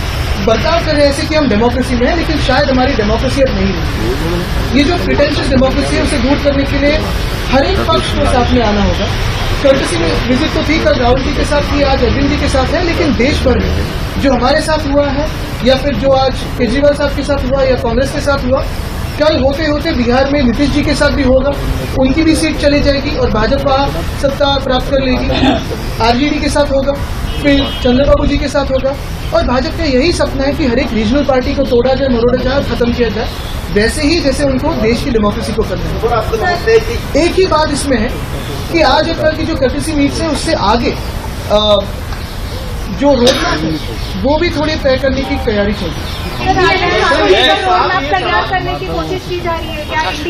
S5: बर्ताव कर रहे हैं ऐसे कि हम डेमोक्रेसी में हैं, लेकिन शायद हमारी डेमोक्रेसी अब नहीं है। ये जो प्रिटेंशियस डेमोक्रेसी है उसे दूर करने के लिए हर एक पक्ष को साथ में आना होगा। कर्टसी में विजिट तो थी कल राहुल जी के साथ की, आज अरविंद जी के साथ है, लेकिन देश भर में जो हमारे साथ हुआ है या फिर जो आज केजरीवाल साहब के साथ हुआ या कांग्रेस के साथ हुआ, कल होते होते बिहार में नीतीश जी के साथ भी होगा, उनकी भी सीट चली जाएगी और भाजपा सत्ता प्राप्त कर लेगी। आरजेडी के साथ होगा, फिर चंद्रबाबू जी के साथ होगा। और भाजपा का यही सपना है कि हर एक रीजनल पार्टी को तोड़ा जाए, मरोड़ा जाए, खत्म किया जाए, वैसे ही जैसे उनको देश की डेमोक्रेसी को करना है। एक ही बात इसमें है कि आज और कल की जो कर्टसी मीट्स है उससे आगे जो रोडमैप है वो भी थोड़ी तय करने की तैयारी चल रही है।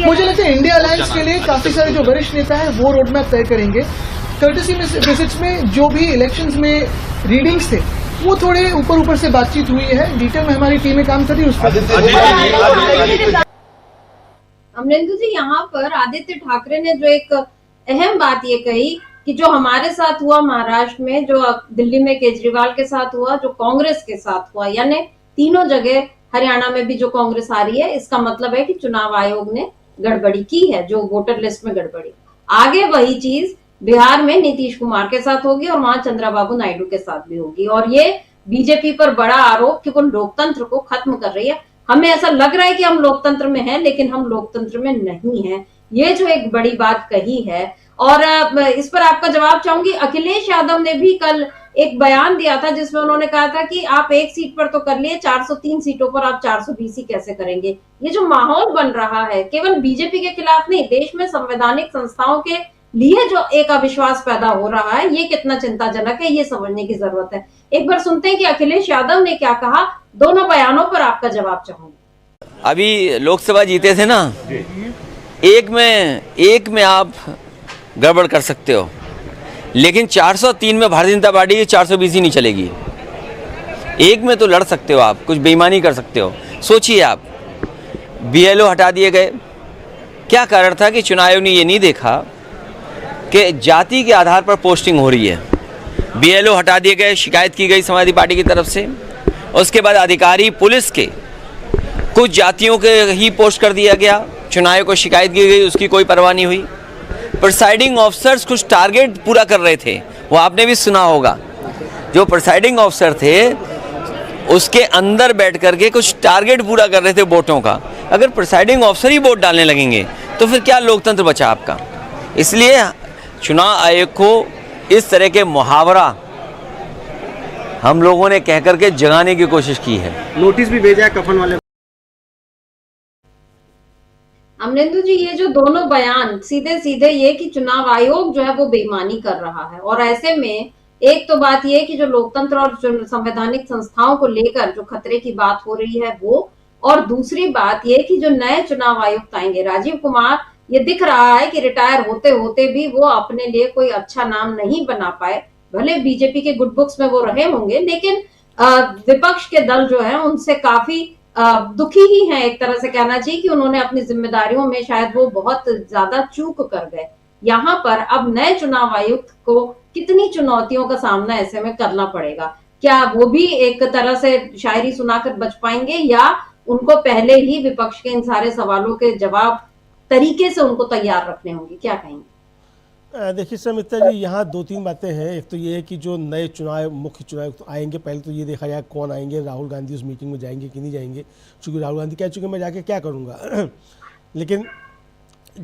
S5: मुझे लगता है इंडिया अलायंस के लिए काफी सारे जो वरिष्ठ नेता हैं वो रोडमैप तय करेंगे। कर्टसी विजिट्स में जो भी इलेक्शंस में रीडिंग्स थे वो थोड़े ऊपर से बातचीत हुई है, डिटेल में हमारी टीमें काम कर रही है उस पर।
S1: अमरेंद्र जी, यहाँ पर आदित्य ठाकरे ने जो एक अहम बात ये कही कि जो हमारे साथ हुआ महाराष्ट्र में, जो दिल्ली में केजरीवाल के साथ हुआ, जो कांग्रेस के साथ हुआ, यानी तीनों जगह, हरियाणा में भी जो कांग्रेस आ रही है, इसका मतलब है कि चुनाव आयोग ने गड़बड़ी की है, जो वोटर लिस्ट में गड़बड़ी। आगे वही चीज बिहार में नीतीश कुमार के साथ होगी और वहां चंद्रबाबू नायडू के साथ भी होगी। और ये बीजेपी पर बड़ा आरोप कि वो लोकतंत्र को खत्म कर रही है। हमें ऐसा लग रहा है कि हम लोकतंत्र में हैं, लेकिन हम लोकतंत्र में नहीं हैं। ये जो एक बड़ी बात कही है, और इस पर आपका जवाब चाहूंगी। अखिलेश यादव ने भी कल एक बयान दिया था जिसमें उन्होंने कहा था कि आप एक सीट पर तो कर लिए, 403 सीटों पर आप 420 कैसे करेंगे। ये जो माहौल बन रहा है केवल बीजेपी के खिलाफ नहीं, देश में संवैधानिक संस्थाओं के लिए जो एक अविश्वास पैदा हो रहा है, ये कितना चिंताजनक है, ये समझने की जरूरत है। एक बार सुनते हैं कि अखिलेश यादव ने क्या कहा। दोनों बयानों पर आपका जवाब चाहूंगी।
S6: अभी लोकसभा जीते थे ना, एक में आप गड़बड़ कर सकते हो, लेकिन 403 में भारतीय जनता पार्टी की 420 ही नहीं चलेगी। एक में तो लड़ सकते हो आप, कुछ बेईमानी कर सकते हो। सोचिए आप, बीएलओ हटा दिए गए, क्या कारण था कि चुनाव आयोग ने ये नहीं देखा कि जाति के आधार पर पोस्टिंग हो रही है। बीएलओ हटा दिए गए, शिकायत की गई समाजवादी पार्टी की तरफ से। उसके बाद अधिकारी पुलिस के कुछ जातियों के ही पोस्ट कर दिया गया, चुनाव आयोग को शिकायत की गई, उसकी कोई परवाह नहीं हुई। प्रिसाइडिंग ऑफिसर्स कुछ टारगेट पूरा कर रहे थे, वो आपने भी सुना होगा। जो प्रिसाइडिंग ऑफिसर थे उसके अंदर बैठ करके कुछ टारगेट पूरा कर रहे थे वोटों का। अगर प्रिसाइडिंग ऑफिसर ही वोट डालने लगेंगे तो फिर क्या लोकतंत्र बचा आपका। इसलिए चुनाव आयोग को इस तरह के मुहावरा हम लोगों ने कह करके जगाने की कोशिश की है।
S7: नोटिस भी भेजा है कफन वाले।
S1: अमरेंद्र जी, ये जो दोनों बयान सीधे सीधे ये कि चुनाव आयोग जो है वो बेईमानी कर रहा है, और ऐसे में एक तो बात ये कि जो लोकतंत्र और संवैधानिक संस्थाओं को लेकर जो खतरे की बात हो रही है वो, और दूसरी बात ये कि जो नए चुनाव आयुक्त आएंगे, राजीव कुमार, ये दिख रहा है कि रिटायर होते होते भी वो अपने लिए कोई अच्छा नाम नहीं बना पाए। भले बीजेपी के गुड बुक्स में वो रहे होंगे, लेकिन विपक्ष के दल जो है उनसे काफी दुखी ही हैं, एक तरह से कहना चाहिए कि उन्होंने अपनी जिम्मेदारियों में शायद वो बहुत ज्यादा चूक कर गए। यहाँ पर अब नए चुनाव आयुक्त को कितनी चुनौतियों का सामना ऐसे में करना पड़ेगा? क्या वो भी एक तरह से शायरी सुनाकर बच पाएंगे, या उनको पहले ही विपक्ष के इन सारे सवालों के जवाब तरीके से उनको तैयार रखने होंगे? क्या कहेंगे?
S2: देखिए समिता जी, यहाँ दो तीन बातें हैं। एक तो ये है कि जो नए चुनाव मुख्य चुनाव तो आएंगे, पहले तो ये देखा जाए कौन आएंगे, राहुल गांधी उस मीटिंग में जाएंगे कि नहीं जाएंगे, क्योंकि राहुल गांधी कह चुके मैं जाके क्या करूँगा लेकिन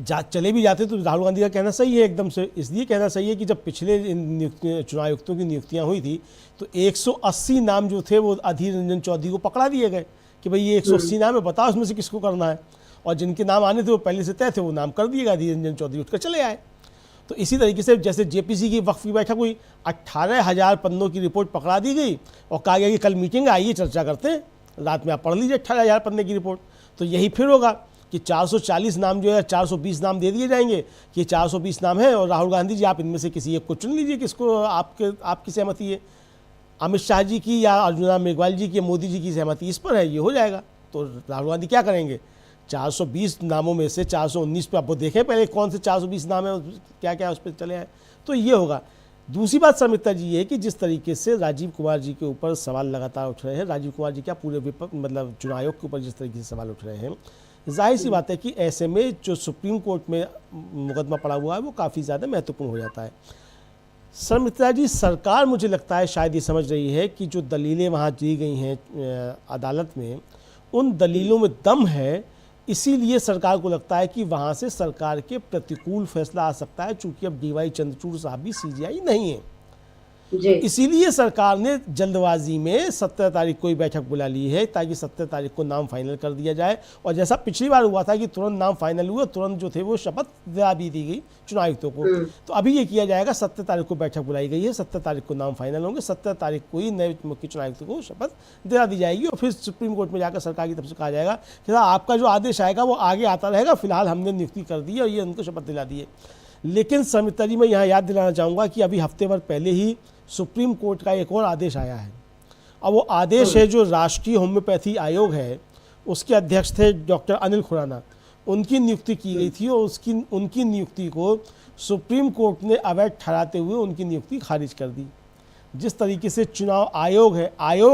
S2: चले भी जाते तो राहुल गांधी का कहना सही है, एकदम से इसलिए कहना सही है कि जब पिछले इन चुनाव आयुक्तों की नियुक्तियाँ हुई थी तो 180 नाम जो थे वो अधीर रंजन चौधरी को पकड़ा दिए गए कि भाई ये 180 नाम है, बताओ उसमें से किसको करना है। और जिनके नाम आने थे वो पहले से तय थे, वो नाम कर दिएगा, अधीर रंजन चौधरी उठकर चले आए। तो इसी तरीके से जैसे जेपीसी की वक्फ की बैठक हुई, 18,000 पन्नों की रिपोर्ट पकड़ा दी गई और कहा गया कि कल मीटिंग आइए चर्चा करते हैं, रात में आप पढ़ लीजिए 18,000 पन्ने की रिपोर्ट। तो यही फिर होगा कि 440 नाम जो है 420 नाम दे दिए जाएंगे कि 420 नाम है और राहुल गांधी जी आप इनमें से किसी एक को चुन लीजिए, किसको आपकी सहमति है, अमित शाह जी की या अर्जुना मेघवाल जी की, मोदी जी की सहमति इस पर है, ये हो जाएगा। तो राहुल गांधी क्या करेंगे, 420 नामों में से 419 पे आप वो देखें पहले कौन से 420 नाम है, क्या क्या उस पर चले आए, तो ये होगा। दूसरी बात समिता जी ये है कि जिस तरीके से राजीव कुमार जी के ऊपर सवाल लगातार उठ रहे हैं, राजीव कुमार जी क्या पूरे मतलब चुनाव आयोग के ऊपर जिस तरीके से सवाल उठ रहे हैं, जाहिर सी बात है कि ऐसे में जो सुप्रीम कोर्ट में मुकदमा पड़ा हुआ है वो काफ़ी ज़्यादा महत्वपूर्ण हो जाता है। समिता जी, सरकार मुझे लगता है शायद ये समझ रही है कि जो दलीलें वहाँ दी गई हैं अदालत में, उन दलीलों में दम है, इसीलिए सरकार को लगता है कि वहाँ से सरकार के प्रतिकूल फैसला आ सकता है, चूँकि अब डीवाई चंद्रचूड़ साहब भी सीजीआई नहीं है।
S1: जी।
S2: इसीलिए सरकार ने जल्दबाजी में 17 तारीख को ही बैठक बुला ली है ताकि 17 तारीख को नाम फाइनल कर दिया जाए। और जैसा पिछली बार हुआ था कि तुरंत नाम फाइनल हुआ, तुरंत जो थे वो शपथ दिला भी दी गई चुनाव आयुक्तों को, तो अभी ये किया जाएगा। 17 तारीख को बैठक बुलाई गई है, 17 तारीख को नाम फाइनल होंगे, 17 तारीख को ही नए मुख्य चुनाव आयुक्त को शपथ दिला दी जाएगी और फिर सुप्रीम कोर्ट में जाकर सरकार की तरफ से कहा जाएगा कि आपका जो आदेश आएगा वो आगे आता रहेगा, फिलहाल हमने नियुक्ति कर दी है और ये उनको शपथ दिला दी है। लेकिन समिता जी, मैं यहाँ याद दिलाना चाहूँगा कि अभी हफ्ते भर पहले ही सुप्रीम कोर्ट का एक और आदेश आया है। अब वो आदेश है जो राष्ट्रीय होम्योपैथी आयोग है, उसके अध्यक्ष थे डॉक्टर अनिल खुराना, उनकी नियुक्ति की गई थी और उनकी नियुक्ति को सुप्रीम कोर्ट ने अवैध ठहराते हुए उनकी नियुक्ति खारिज कर दी। जिस तरीके से चुनाव आयोग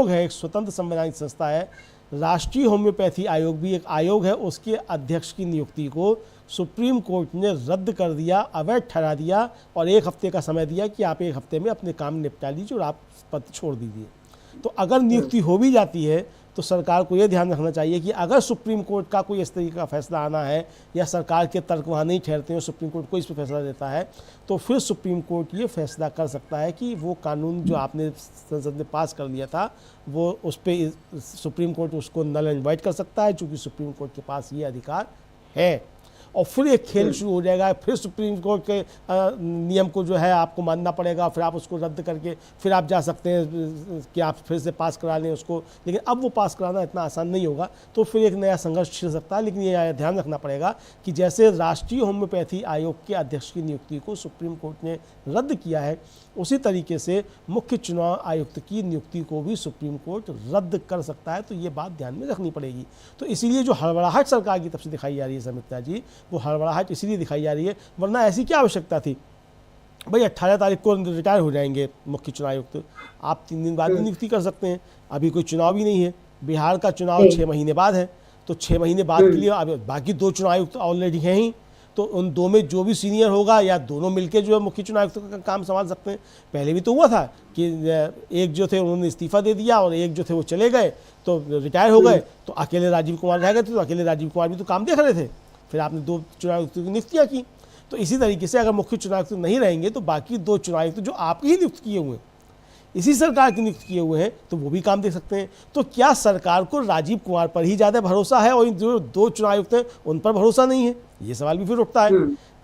S2: है एक स्वतंत्र संवैधानिक संस्था है, राष्ट्रीय होम्योपैथी आयोग भी एक आयोग है, उसके अध्यक्ष की नियुक्ति को सुप्रीम कोर्ट ने रद्द कर दिया, अवैध ठहरा दिया और 1 हफ्ते का समय दिया कि आप 1 हफ्ते में अपने काम निपटा लीजिए और आप पद छोड़ दीजिए। तो अगर नियुक्ति हो भी जाती है तो सरकार को यह ध्यान रखना चाहिए कि अगर सुप्रीम कोर्ट का कोई इस तरीके का फैसला आना है या सरकार के तर्क वहाँ नहीं ठहरते हैं, सुप्रीम कोर्ट कोई इस पर फैसला देता है, तो फिर सुप्रीम कोर्ट ये फैसला कर सकता है कि वो कानून जो आपने संसद ने पास कर लिया था वो उस पर सुप्रीम कोर्ट उसको नल एंड वाइड कर सकता है, चूँकि सुप्रीम कोर्ट के पास ये अधिकार है। और फिर एक खेल शुरू हो जाएगा, फिर सुप्रीम कोर्ट के नियम को जो है आपको मानना पड़ेगा, फिर आप उसको रद्द करके फिर आप जा सकते हैं कि आप फिर से पास करा लें उसको। लेकिन अब वो पास कराना इतना आसान नहीं होगा, तो फिर एक नया संघर्ष छिड़ सकता है। लेकिन ये ध्यान रखना पड़ेगा कि जैसे राष्ट्रीय होम्योपैथी आयोग के अध्यक्ष की नियुक्ति को सुप्रीम कोर्ट ने रद्द किया है, उसी तरीके से मुख्य चुनाव आयुक्त की नियुक्ति को भी सुप्रीम कोर्ट रद्द कर सकता है। तो ये बात ध्यान में रखनी पड़ेगी। तो इसीलिए जो हड़बड़ाहट सरकार की तरफ से दिखाई जा रही है समिता जी, वो हड़बड़ाहट इसीलिए दिखाई जा रही है, वरना ऐसी क्या आवश्यकता थी भाई 18 तारीख को रिटायर हो जाएंगे मुख्य चुनाव आयुक्त, आप 3 दिन बाद भी नियुक्ति कर सकते हैं। अभी कोई चुनाव भी नहीं है, बिहार का चुनाव 6 महीने बाद है, तो 6 महीने बाद के लिए अब बाकी 2 चुनाव आयुक्त ऑलरेडी हैं ही, तो उन 2 में जो भी सीनियर होगा या दोनों मिलकर जो है मुख्य चुनाव आयुक्त का काम संभाल सकते हैं। पहले भी तो हुआ था कि एक जो थे उन्होंने इस्तीफा दे दिया और एक जो थे वो चले गए, तो रिटायर हो गए, तो अकेले राजीव कुमार रह गए थे, तो अकेले राजीव कुमार भी तो काम देख रहे थे, फिर आपने 2 चुनाव आयुक्तों की नियुक्तियाँ की। तो इसी तरीके से अगर मुख्य चुनाव आयुक्त नहीं रहेंगे तो बाकी 2 चुनाव आयुक्त जो आपके ही नियुक्त किए हुए हैं, इसी सरकार के नियुक्त किए हुए हैं, तो वो भी काम देख सकते हैं। तो क्या सरकार को राजीव कुमार पर ही ज़्यादा भरोसा है और जो 2 चुनाव आयुक्त हैं उन पर भरोसा नहीं है? ये सवाल भी फिर उठता है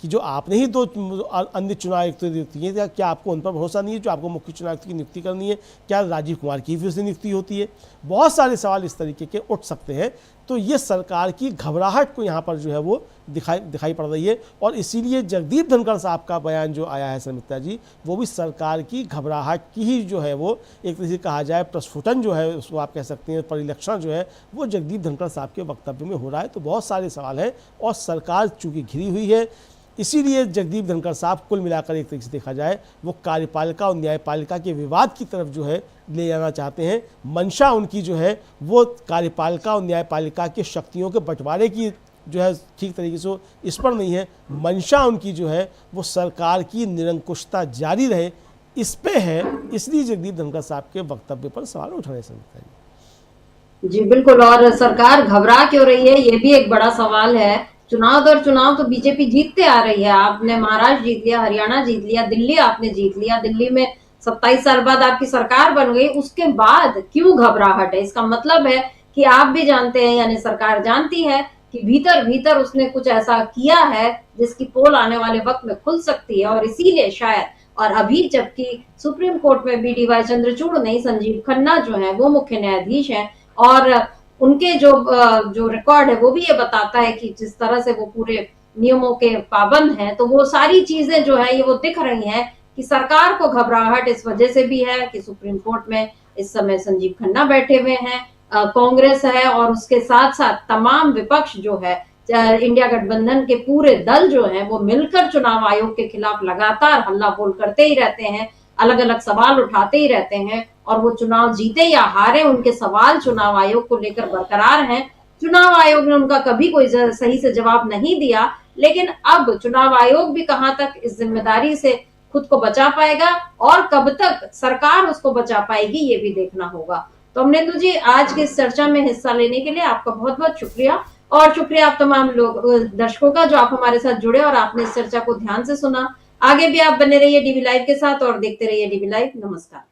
S2: कि जो आपने ही 2 अन्य चुनाव आयुक्त नियुक्त किए, क्या आपको उन पर भरोसा नहीं है? जो आपको मुख्य चुनाव आयुक्त की नियुक्ति करनी है, क्या राजीव कुमार की फिर से नियुक्ति होती है? बहुत सारे सवाल इस तरीके के उठ सकते हैं। तो ये सरकार की घबराहट को यहाँ पर जो है वो दिखाई पड़ रही है। और इसीलिए जगदीप धनखड़ साहब का बयान जो आया है संमित्रा जी, वो भी सरकार की घबराहट की ही जो है वो एक तरह से कहा जाए प्रस्फुटन जो है उसको आप कह सकते हैं, परिलक्षण जो है वो जगदीप धनखड़ साहब के वक्तव्य में हो रहा है। तो बहुत सारे सवाल हैं और सरकार चूँकि घिरी हुई है, इसीलिए जगदीप धनखड़ साहब कुल मिलाकर एक तरीके से देखा जाए वो कार्यपालिका और न्यायपालिका के विवाद की तरफ जो है ले जाना चाहते हैं। मंशा उनकी जो है वो कार्यपालिका और न्यायपालिका की शक्तियों के बंटवारे की जो है ठीक तरीके से इस पर नहीं है। मंशा उनकी जो है वो सरकार की निरंकुशता जारी रहे, इस पे है। इसलिए जगदीप धनखड़ साहब के वक्तव्य पर सवाल उठाने सकते हैं।
S1: जी बिल्कुल, और सरकार घबरा क्यों रही है ये भी एक बड़ा सवाल है। चुनाव दर चुनाव तो बीजेपी जीतते आ रही है। आपने महाराष्ट्र जीत लिया, हरियाणा जीत लिया, दिल्ली आपने जीत लिया, दिल्ली में 27 साल बाद आपकी सरकार बन गई, उसके बाद क्यों घबराहट है? इसका मतलब है कि आप भी जानते हैं, यानी सरकार जानती है कि भीतर भीतर उसने कुछ ऐसा किया है जिसकी पोल आने वाले वक्त में खुल सकती है, और इसीलिए शायद, और अभी जबकि सुप्रीम कोर्ट में भी डी.वाई. चंद्रचूड़ नहीं, संजीव खन्ना जो है वो मुख्य न्यायाधीश हैं, और उनके जो रिकॉर्ड है वो भी ये बताता है कि जिस तरह से वो पूरे नियमों के पाबंद हैं, तो वो सारी चीजें जो है ये वो दिख रही हैं कि सरकार को घबराहट इस वजह से भी है कि सुप्रीम कोर्ट में इस समय संजीव खन्ना बैठे हुए हैं, कांग्रेस है, और उसके साथ साथ तमाम विपक्ष जो है, इंडिया गठबंधन के पूरे दल जो है वो मिलकर चुनाव आयोग के खिलाफ लगातार हल्ला बोल करते ही रहते हैं, अलग अलग सवाल उठाते ही रहते हैं, और वो चुनाव जीते या हारे उनके सवाल चुनाव आयोग को लेकर बरकरार हैं। चुनाव आयोग ने उनका कभी कोई सही से जवाब नहीं दिया, लेकिन अब चुनाव आयोग भी कहां तक इस जिम्मेदारी से खुद को बचा पाएगा और कब तक सरकार उसको बचा पाएगी ये भी देखना होगा। तो अमनेंदु जी, आज की इस चर्चा में हिस्सा लेने के लिए आपका बहुत बहुत शुक्रिया, और शुक्रिया आप तमाम लोग दर्शकों का जो आप हमारे साथ जुड़े और आपने इस चर्चा को ध्यान से सुना। आगे भी आप बने रहिए डीवी लाइव के साथ और देखते रहिए डीवी लाइव। नमस्कार।